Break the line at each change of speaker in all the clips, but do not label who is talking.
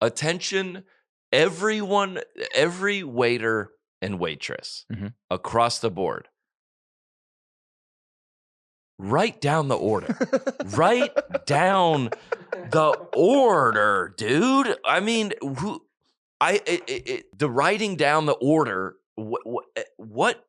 attention, everyone, every waiter and waitress across the board. Write down the order. Write down the order, dude. I mean, the writing down the order. What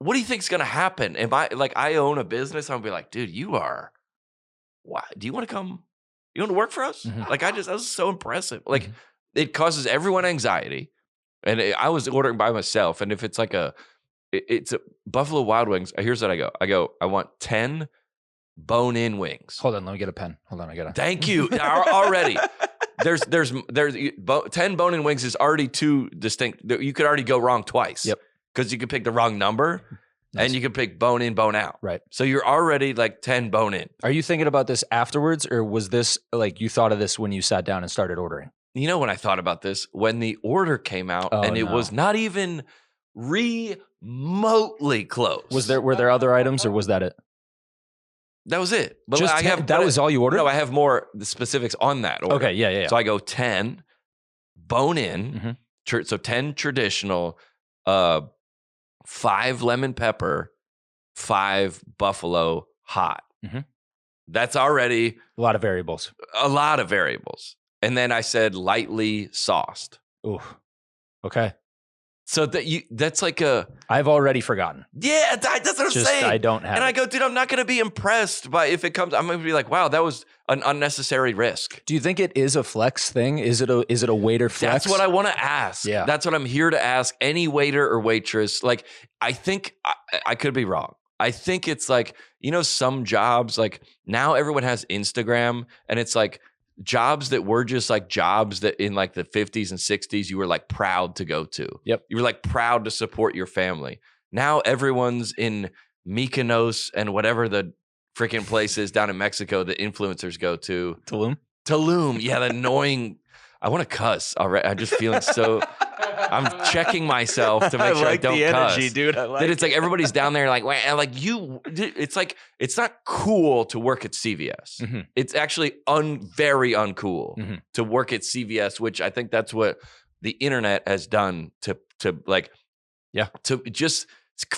do you think's gonna happen? If I own a business, I'm gonna be like, dude, you are. Why do you want to come? You want to work for us? Like that was so impressive. Like it causes everyone anxiety, and I was ordering by myself, and if it's like it's a Buffalo Wild Wings. Here's what I go. I want 10 bone-in wings.
Hold on, let me get a pen. Hold on, I got it.
Thank you. Already, there's 10 bone-in wings is already too distinct. You could already go wrong twice.
Yep.
Because you could pick the wrong number, and you could pick bone-in, bone-out.
Right.
So you're already like 10 bone-in.
Are you thinking about this afterwards, or was this like you thought of this when you sat down and started ordering?
You know when I thought about this? When the order came out, it was not even remotely close.
Were there other items, or was that it?
That was it. But
just that was all you ordered?
No, I have more the specifics on that order.
Okay, yeah.
So I go 10 bone-in, so 10 traditional, 5 lemon pepper, 5 buffalo hot. That's already
a lot of variables.
And then I said lightly sauced.
Ooh. Okay.
So that's like
I've already forgotten.
Yeah, that's what I'm saying.
I don't have.
And I go, dude, I'm not going to be impressed by if it comes. I'm going to be like, wow, that was an unnecessary risk.
Do you think it is a flex thing? Is it a waiter flex?
That's what I want to ask.
Yeah. That's
what I'm here to ask any waiter or waitress. Like, I think I could be wrong. I think it's like, some jobs, like now everyone has Instagram, and it's like jobs that were just like jobs that in like the 50s and 60s, you were like proud to go to.
Yep.
You were like proud to support your family. Now everyone's in Mykonos and whatever the freaking place is down in Mexico that influencers go to. Tulum. Yeah, the annoying. I want to cuss already. I'm just feeling so. I'm checking myself to make sure I don't
energy,
cuss.
Dude, I like
that it's like everybody's down there like you. It's like it's not cool to work at CVS. It's actually very uncool to work at CVS, which I think that's what the internet has done to just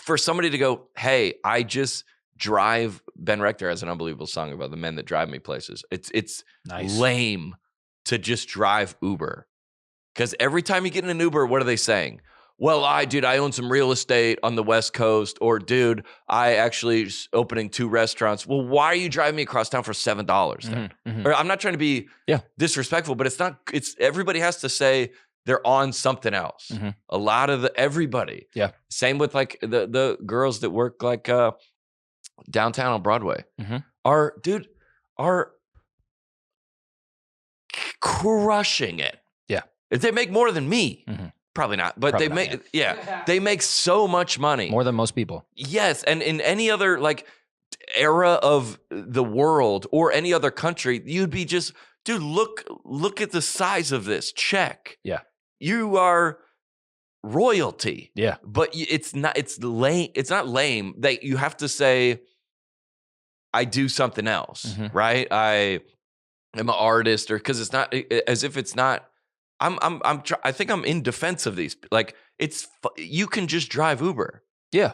for somebody to go, hey, I just drive. Ben Rector has an unbelievable song about the men that drive me places. It's
nice.
Lame to just drive Uber. Because every time you get in an Uber, what are they saying? Well, I own some real estate on the West Coast. Or, dude, I actually opening 2 restaurants. Well, why are you driving me across town for $7 then? Or I'm not trying to be disrespectful, but it's everybody has to say they're on something else. A lot of everybody.
Yeah.
Same with like the girls that work like downtown on Broadway are crushing it.
Yeah.
If they make more than me, probably not, but they make so much money.
More than most people.
Yes. And in any other like era of the world or any other country, you'd be just, dude, look at the size of this check.
Yeah.
You are royalty.
Yeah.
But it's lame. It's not lame that you have to say, I do something else, right? I am an artist, or because it's not as if it's not. I think I'm in defense of these. Like you can just drive Uber.
Yeah.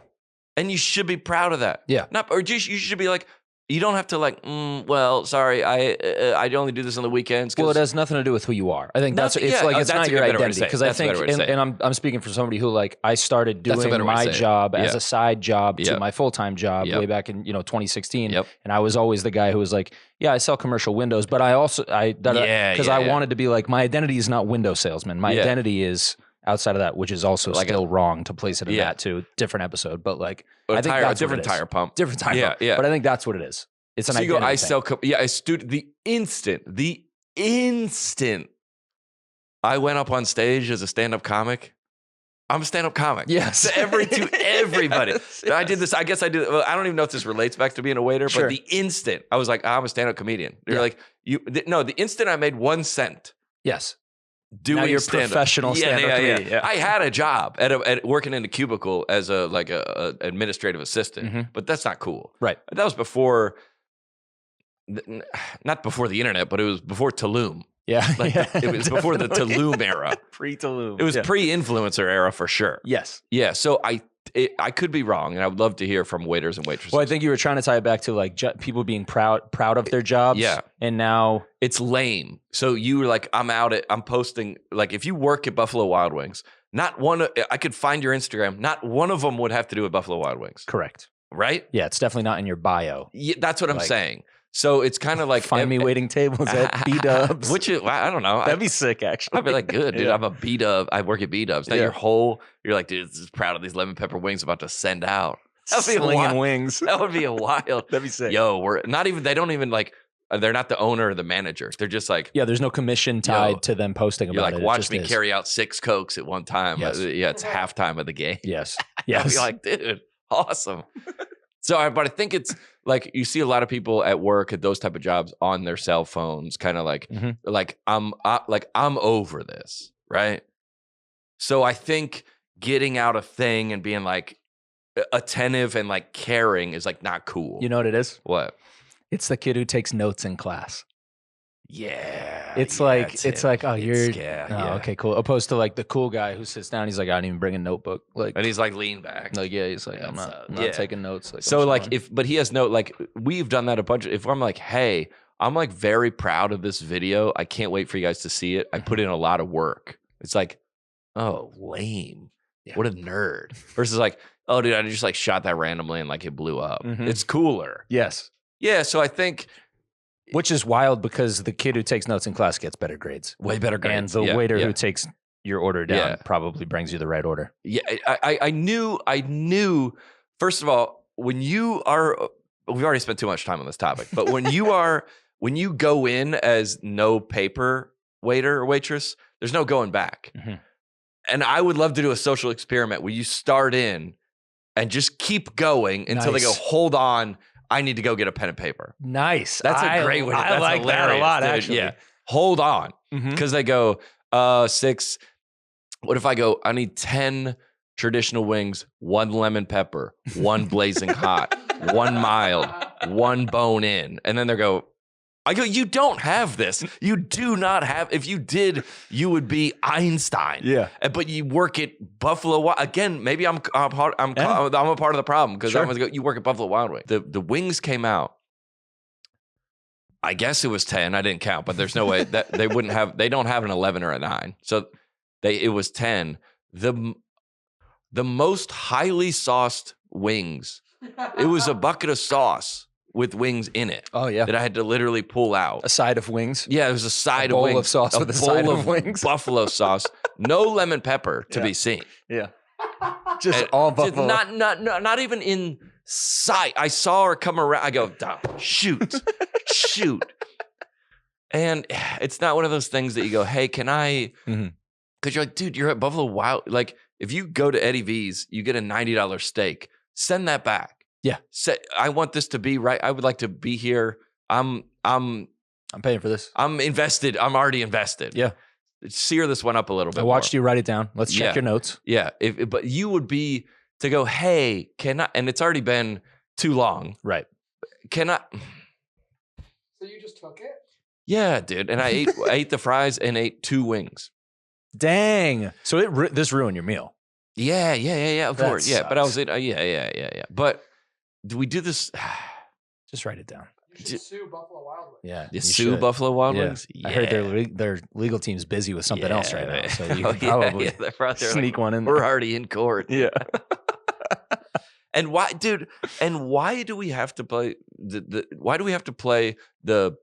And you should be proud of that.
Yeah.
You should be like, you don't have to like, well, sorry, I only do this on the weekends.
Well, it has nothing to do with who you are. I think it's not your identity. Because I think, and I'm speaking for somebody who like, I started doing my job as a side job to my full-time job way back in 2016.
Yep.
And I was always the guy who was like, yeah, I sell commercial windows, but I wanted to be like, my identity is not window salesman. My identity is outside of that, which is also like still wrong to place it in that too. Different episode, but like I think that's
different tire pump.
Different tire pump. Yeah. But I think that's what it is. It's an identity.
I sell. The instant I went up on stage as a stand-up comic. I'm a stand-up comic.
Yes.
To everybody. Yes. I did this. I guess I did. Well, I don't even know if this relates back to being a waiter, but the instant I was like, I'm a stand-up comedian. You're like, the instant I made 1 cent.
Yes.
Doing
now you're
stand-up.
Professional stand-up comedian. Yeah.
I had a job at working in a cubicle as a administrative assistant, but that's not cool.
Right.
That was before, not before the internet, but it was before Tulum.
Yeah.
Like it was before the Tulum era.
Pre-Tulum.
It was pre-influencer era for sure.
Yes.
Yeah. So I could be wrong, and I would love to hear from waiters and waitresses.
Well, I think you were trying to tie it back to like people being proud of their jobs.
Yeah.
And now
it's lame. So you were like, I'm posting, like if you work at Buffalo Wild Wings, I could find your Instagram. Not one of them would have to do with Buffalo Wild Wings.
Correct.
Right?
Yeah. It's definitely not in your bio.
Yeah, that's what I'm saying. So it's kind of like
find me waiting tables at B-Dubs.
Which is, I don't know.
That'd be sick, actually.
I'd be like, good, dude. I'm a B-Dub. I work at B-Dubs. Now you're like, dude, this is proud of these lemon pepper wings I'm about to send out.
That'd be slinging wings.
That would be a wild.
That'd be sick.
Yo, they don't even like, they're not the owner or the manager. They're just like,
yeah, there's no commission tied to them posting about it.
Like, watch me carry out 6 Cokes at one time.
Yes.
Yeah, it's halftime of the game.
Yes.
I'd be like, dude, awesome. So, but I think it's like you see a lot of people at work at those type of jobs on their cell phones, kind of like, I'm over this, right? So I think getting out a thing and being like attentive and like caring is like not cool.
You know what it is?
What?
It's the kid who takes notes in class.
Yeah.
It's like, oh, okay, cool. Opposed to like the cool guy who sits down, he's like, I didn't even bring a notebook. Like,
and he's like lean back.
Like, yeah, he's like, I'm not taking notes. Like,
so like but he has like we've done that a bunch. If I'm like, hey, I'm like very proud of this video. I can't wait for you guys to see it. I put in a lot of work. It's like, oh, lame. Yeah. What a nerd. Versus like, oh, dude, I just like shot that randomly and like it blew up. It's cooler.
Yes.
Yeah. So I think.
Which is wild because the kid who takes notes in class gets better grades.
Way better grades.
And the waiter who takes your order down probably brings you the right order.
Yeah. I knew, first of all, when you are, we've already spent too much time on this topic, but when you go in as no paper waiter or waitress, there's no going back. And I would love to do a social experiment where you start in and just keep going until they go, hold on, I need to go get a pen and paper.
Nice.
That's a great way.
I like that a lot, actually.
Yeah. Hold on. Because they go, 6. What if I go, I need 10 traditional wings, 1 lemon pepper, 1 blazing hot, 1 mild, 1 bone in. And then they go, I go, you don't have this. You do not have. If you did, you would be Einstein.
Yeah.
But you work at Buffalo. Again, maybe I'm a part of the problem because I'm going to go. You work at Buffalo Wild Wings. The wings came out. I guess it was 10. I didn't count, but there's no way that they wouldn't have. They don't have an 11 or a 9. So it was 10. The most highly sauced wings. It was a bucket of sauce with wings in it.
Oh, yeah.
That I had to literally pull out.
A side of wings?
Yeah, it was a side of wings.
A bowl of sauce with a side of wings?
Buffalo sauce. No lemon pepper to be seen.
Yeah. Just all buffalo.
Not even in sight. I saw her come around. I go, shoot. And it's not one of those things that you go, hey, can I? Because you're like, dude, you're at Buffalo Wild. Like, if you go to Eddie V's, you get a $90 steak. Send that back.
Yeah.
I want this to be right. I would like to be here. I'm
paying for this.
I'm invested. I'm already invested.
Yeah.
Sear this one up a little bit.
I watched you write it down. Let's check your notes.
Yeah. But you would be to go, hey, can I? And it's already been too long.
Right.
Can I?
So you just took it?
Yeah, dude. And I ate the fries and ate 2 wings.
Dang. So this ruined your meal.
Yeah. Of course. Yeah.
Sucks.
But I was yeah. But do we do this?
Just write it down.
You should sue Buffalo Wild Wings.
Yeah.
You sue Buffalo Wild Wings?
Yeah. I heard their legal team's busy with something else right now. So you can probably sneak one in there.
We're already in court.
Yeah.
And why, dude? And why do we have to play why do we have to play the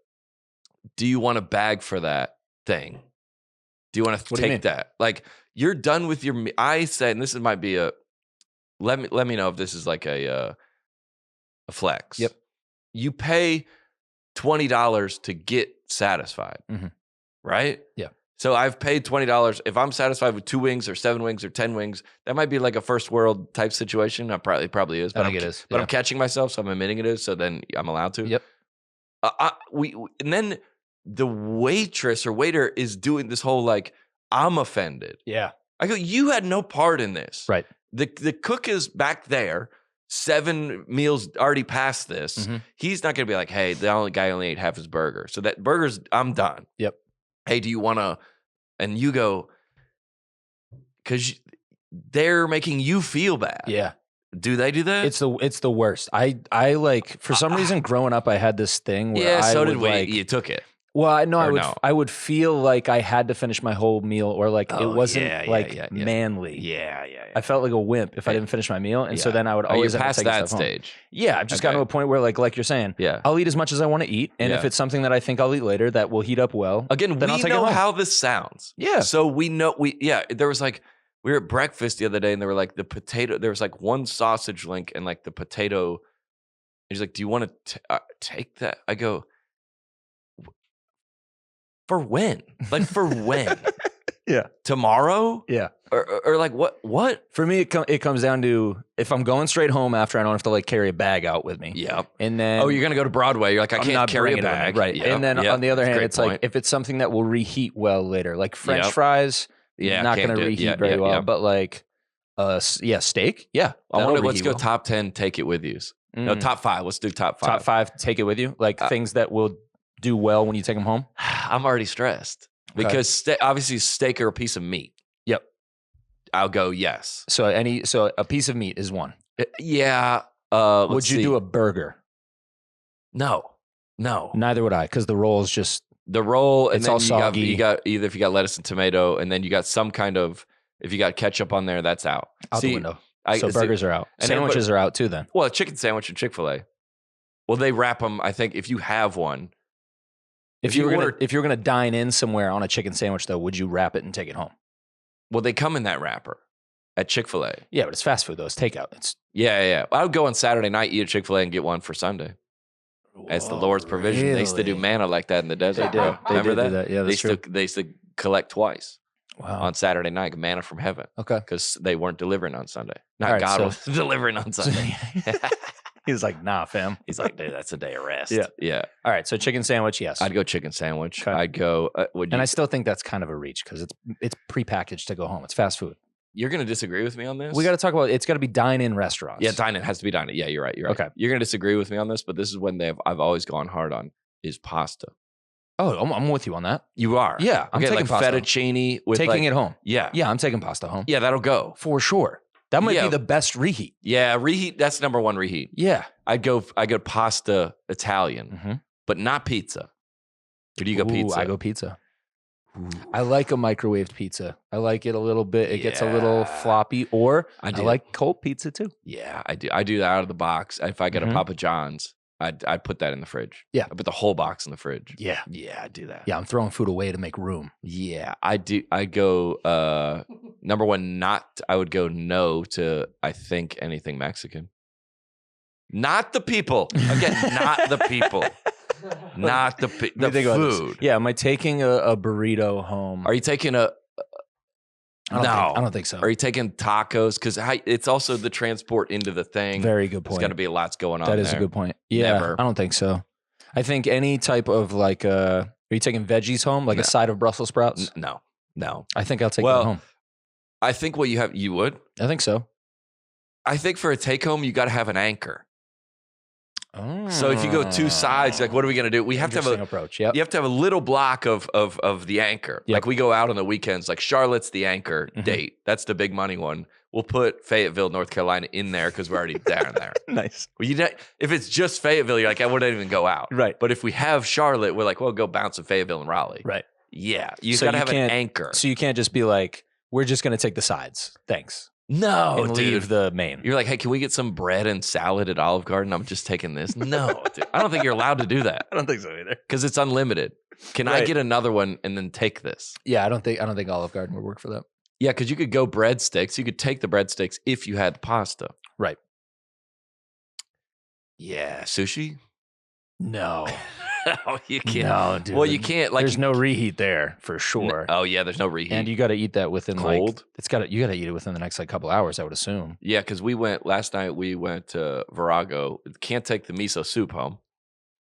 do you want a bag for that thing? Do you want to take that? Like, you're done with your I said, and this might be a let me know if this is like a flex.
Yep.
You pay $20 to get satisfied. Right?
Yeah.
So I've paid $20. If I'm satisfied with 2 wings or 7 wings or 10 wings, that might be like a first world type situation. It probably is. But
I think it is.
But I'm catching myself, so I'm admitting it is. So then I'm allowed to.
Yep.
And then the waitress or waiter is doing this whole like, I'm offended.
Yeah.
I go, you had no part in this.
Right.
The cook is back there. 7 meals already past this. He's not going to be like, hey, the only guy only ate half his burger. So that burger's, I'm done.
Yep.
hey, do you want to? And you go, because they're making you feel bad.
Yeah.
Do they do that?
It's the worst. I like, for some reason growing up I had this thing where
so
I
did
would
we.
like,
You took it.
well, I would feel like I had to finish my whole meal, or like it wasn't manly.
Yeah.
I felt like a wimp if I didn't finish my meal, and so then I would always have to take
that
stuff
stage.
Home. Yeah, I've just gotten to a point where like you're saying, I'll eat as much as I want to eat, and if it's something that I think I'll eat later that will heat up well,
again,
then
we
I'll take
know
it home.
how this sounds.
Yeah,
so we know there was like, we were at breakfast the other day, and they were like the potato. There was like one sausage link and like the potato. He's like, "Do you want to take that?" I go, "For when? Like for when?
Yeah,
tomorrow?
Yeah,
or like what? What?"
For me, it comes down to if I'm going straight home after, I don't have to like carry a bag out with me.
Yeah,
and then
you're gonna go to Broadway. You're like, I can't carry a bag,
right? Yep. And then on the other hand, it's like if it's something that will reheat well later, like French fries. Not going to reheat very well, but like, steak. Yeah.
I wonder, let's go top 10, take it with yous. No, top 5. Let's do top 5.
Top 5, take it with you. Like things that will do well when you take them home.
I'm already stressed because obviously steak or a piece of meat.
Yep.
I'll go yes.
So a piece of meat is one.
Yeah.
Would you do a burger?
No.
Neither would I, because the roll is just.
The roll, and
it's
then
all soggy.
You got either if you got lettuce and tomato, and then you got some kind of, if you got ketchup on there, that's out.
The window. So burgers are out. And sandwiches are out too then.
Well, a chicken sandwich and Chick-fil-A. Well, they wrap them, I think, if you have one.
If you were gonna dine in somewhere on a chicken sandwich, though, would you wrap it and take it home?
Well, they come in that wrapper at Chick-fil-A.
Yeah, but it's fast food though. It's takeout.
Yeah. I would go on Saturday night, eat at Chick-fil-A, and get one for Sunday. As the Lord's provision.
Really?
They used to do manna like that in the desert.
They did.
Remember
do that? Yeah, that's true.
They used to collect twice.
Wow.
On Saturday night, manna from heaven.
Okay.
Because they weren't delivering on Sunday. God was delivering on Sunday.
He was like, nah, fam.
He's like, dude, that's a day of rest.
Yeah. All right. So chicken sandwich, yes.
I'd go chicken sandwich.
Okay.
I'd go.
And I still think that's kind of a reach because it's prepackaged to go home. It's fast food.
You're going to disagree with me on this?
We got to talk about it's got to be dine-in restaurants.
Yeah, dine-in has to be dine-in. Yeah, you're right.
Okay.
You're going to disagree with me on this, but this is when I've always gone hard on is pasta.
Oh, I'm with you on that.
You are?
Yeah, I'm taking
like
pasta.
Fettuccine with
taking it home.
Yeah.
Yeah, I'm taking pasta home.
Yeah, that'll go.
For sure. That might be the best reheat.
Yeah, reheat, that's number one reheat.
Yeah.
I'd go pasta Italian, but not pizza. Or do you go pizza?
I go pizza. Ooh. I like a microwaved pizza. I like it a little bit. It gets a little floppy. Or I like cold pizza too.
Yeah, I do. I do that out of the box. If I get a Papa John's, I'd put that in the fridge.
Yeah.
I put the whole box in the fridge.
Yeah.
Yeah, I do that.
Yeah, I'm throwing food away to make room.
Yeah, I do. I go, number one, I would go no to, I think, anything Mexican. Not the people. Again, not the people. Not the food.
Yeah, am I taking a burrito home?
Are you taking a...
I don't think so.
Are you taking tacos? Because it's also the transport into the thing.
Very good point.
There's got to be lots going on.
That is a good point. Yeah, never. I don't think so. I think any type of like, are you taking veggies home? Like a side of Brussels sprouts?
No.
I think I'll take that home.
I think you would?
I think so.
I think for a take home, you got to have an anchor. Oh. So if you go two sides, like what are we going to do? We have to have
approach. Yep.
You have to have a little block of the anchor. Yep. Like we go out on the weekends, like Charlotte's the anchor date. That's the big money one. We'll put Fayetteville, North Carolina in there because we're already down there.
Nice.
Well, if it's just Fayetteville, you're like, I wouldn't even go out.
Right.
But if we have Charlotte, we're like, well, go bounce in Fayetteville and Raleigh.
Right.
Yeah. You got to have an anchor.
So you can't just be like, we're just going to take the sides. Thanks.
No,
and leave the main.
You're like, hey, can we get some bread and salad at Olive Garden? I'm just taking this. No, dude. I don't think you're allowed to do that.
I don't think so either.
Because it's unlimited. Can I get another one and then take this?
Yeah, I don't think Olive Garden would work for that.
Yeah, because you could go breadsticks. You could take the breadsticks if you had pasta.
Right.
Yeah, sushi?
No.
No, you can't.
No, dude.
Well, you can't. Like,
there's no reheat there for sure.
Oh yeah, there's no reheat,
and you got to eat that within
cold.
You got to eat it within the next couple hours, I would assume.
Yeah, because last night. We went to Virago. Can't take the miso soup home.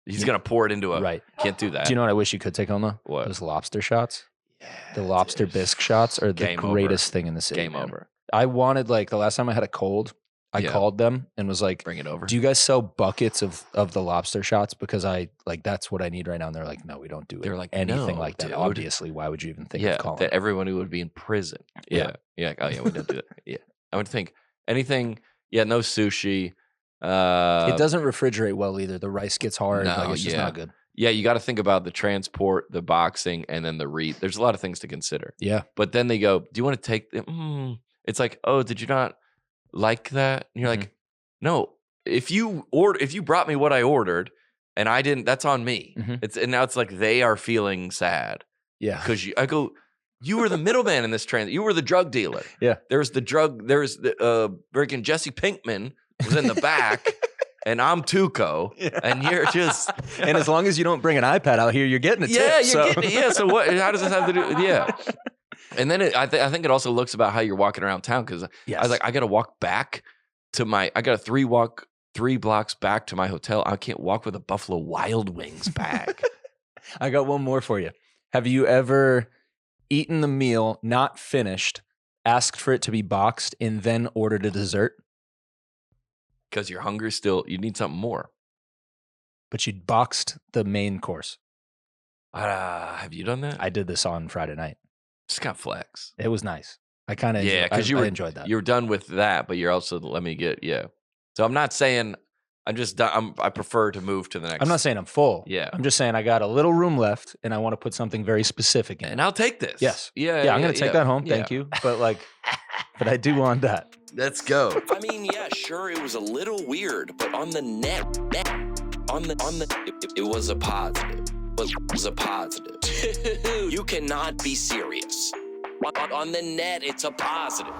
He's gonna pour it into a.
Right.
Can't do that.
Do you know what I wish you could take home though?
What?
Those lobster shots.
Yeah,
the lobster bisque shots are the greatest thing in the city.
Game over.
I wanted the last time I had a cold, I called them and was like,
bring it over.
Do you guys sell buckets of the lobster shots? Because that's what I need right now. And they're like, no, we don't do it.
They're like,
anything
no,
like that.
dude.
Obviously, why would you even think of calling
that everyone who would be in prison. Yeah. Oh yeah, we don't do that. Yeah. I would think anything, no sushi.
It doesn't refrigerate well either. The rice gets hard.
No,
it's just not good.
Yeah, you got to think about the transport, the boxing, and then the There's a lot of things to consider.
Yeah.
But then they go, do you want to take them? It's like, oh, did you not like that? And you're like, no. If you brought me what I ordered and I didn't, that's on me. And now it's like they are feeling sad.
Yeah.
Because I go, you were the middleman in this transit. You were the drug dealer.
Yeah.
There's the freaking Jesse Pinkman was in the back. And I'm Tuco, and you're just...
And as long as you don't bring an iPad out here, you're getting a tip.
Yeah, you're getting it. Yeah, so what? How does this have to do... Yeah. And then I think it also looks about how you're walking around town, because I was like, I got to walk back to I got a 3 blocks back to my hotel. I can't walk with a Buffalo Wild Wings bag.
I got one more for you. Have you ever eaten the meal, not finished, asked for it to be boxed, and then ordered a dessert?
Because you're hungry still, you need something more.
But you boxed the main course.
Have you done that?
I did this on Friday night.
Just got flex.
It was nice. I kind of I enjoyed that.
You're done with that, but you're also So I'm not saying I'm just done. I prefer to move to the next.
I'm not saying I'm full.
Yeah.
I'm just saying I got a little room left, and I want to put something very specific in.
And I'll take this.
Yes.
Yeah.
I'm gonna take that home. Thank you. But but I do want that.
Let's go.
I mean, yeah, sure, it was a little weird, but on the net, it was a positive. It was a positive. You cannot be serious. On the net, it's a positive.